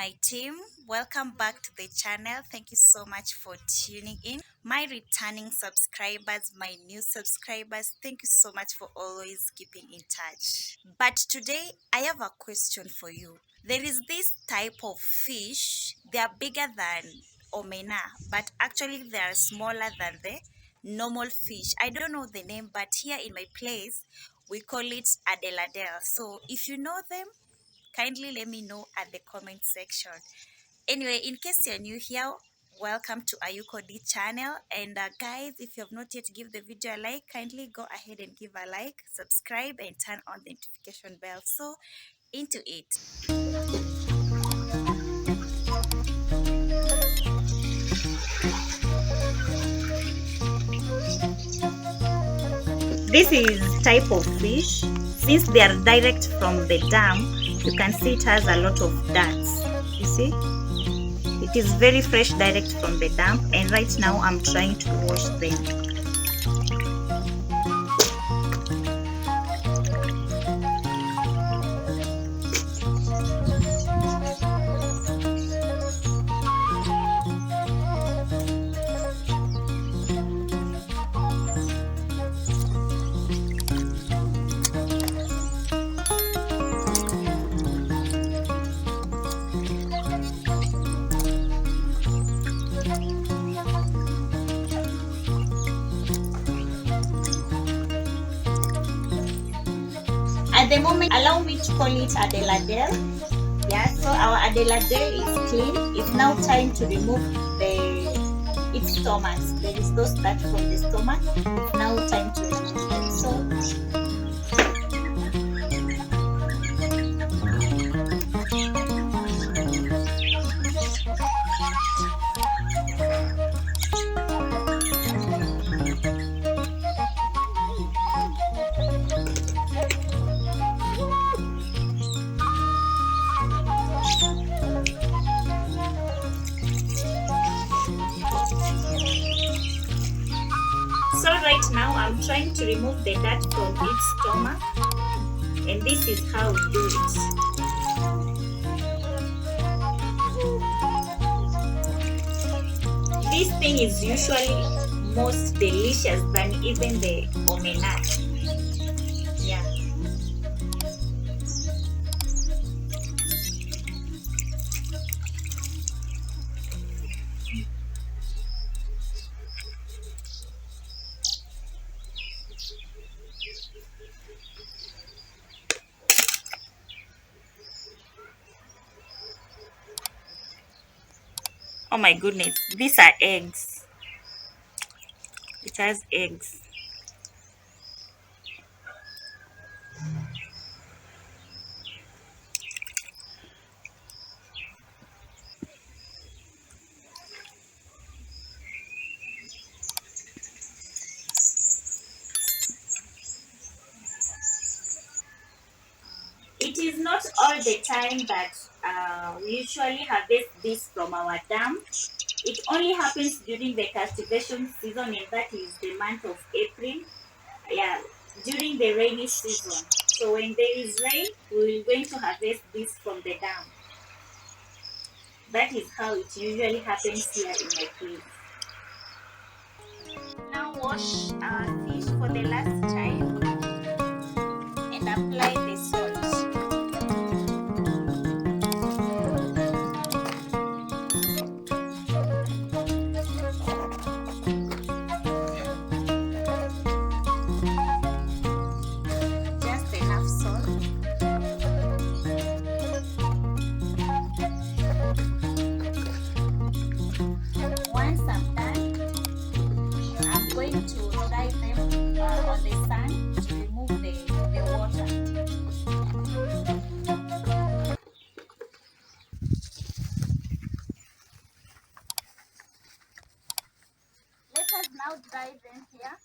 my team. Welcome back to the channel. Thank you so much for tuning in. My returning subscribers, my new subscribers, thank you so much for always keeping in touch. But today, I have a question for you. There is this type of fish, they are bigger than omena, but actually they are smaller than the normal fish. I don't know the name, but here in my place, we call it adeladel. So if you know them, kindly let me know at the comment section. Anyway, in case you're new here, welcome to Ayuko Dee channel. And guys, if you have not yet give the video a like, kindly go ahead and give a like, subscribe, and turn on the notification bell. So into it. This is type of fish. Since they are direct from the dam, you can see it has a lot of dirt. You see? It is very fresh direct from the dam, and right now I'm trying to wash them. At the moment, allow me to call it adeladel. Yeah, so our adeladel is clean. It's now time to remove its stomach. There is no dirt from the stomach. It's now time to remove them. So right now I'm trying to remove the dirt from its stomach, and this is how we do it. This thing is usually most delicious than even the omena. Yeah. Oh my goodness, these are eggs. It has eggs. It is not all the time that we usually harvest this from our dam. It only happens during the cultivation season, and that is the month of April. Yeah, during the rainy season. So when there is rain, we are going to harvest this from the dam. That is how it usually happens here in my place. Now wash our fish for the last time and apply the salt. To dry them on the sun to remove the water. Let us now dry them here.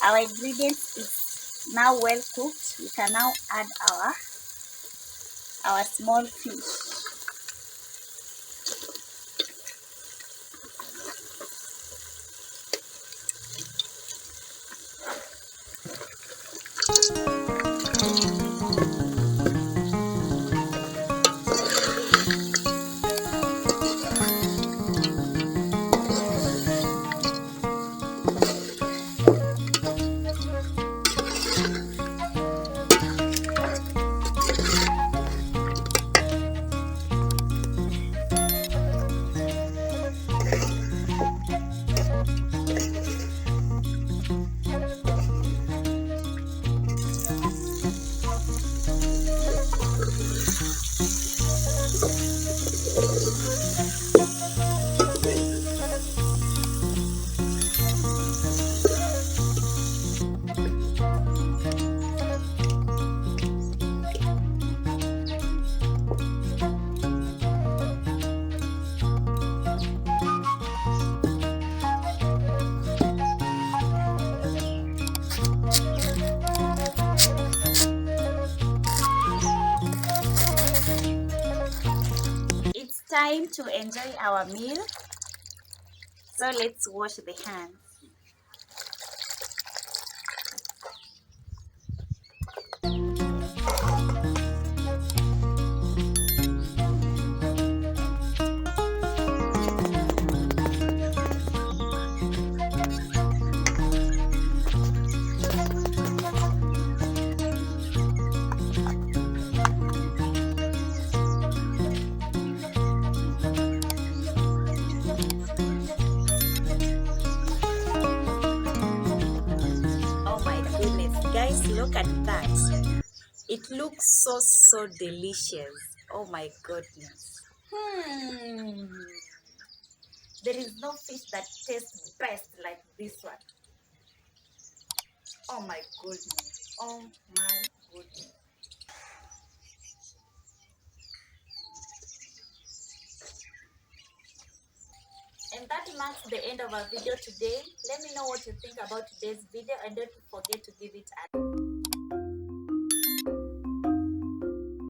Our ingredients is now well cooked. We can now add our small fish. It's time to enjoy our meal. So let's wash the hands. Oh my goodness, guys, look at that. It looks so delicious. Oh my goodness. There is no fish that tastes best like this one. Oh my goodness. Oh my goodness. And that marks the end of our video today. Let me know what you think about today's video and don't forget to give it a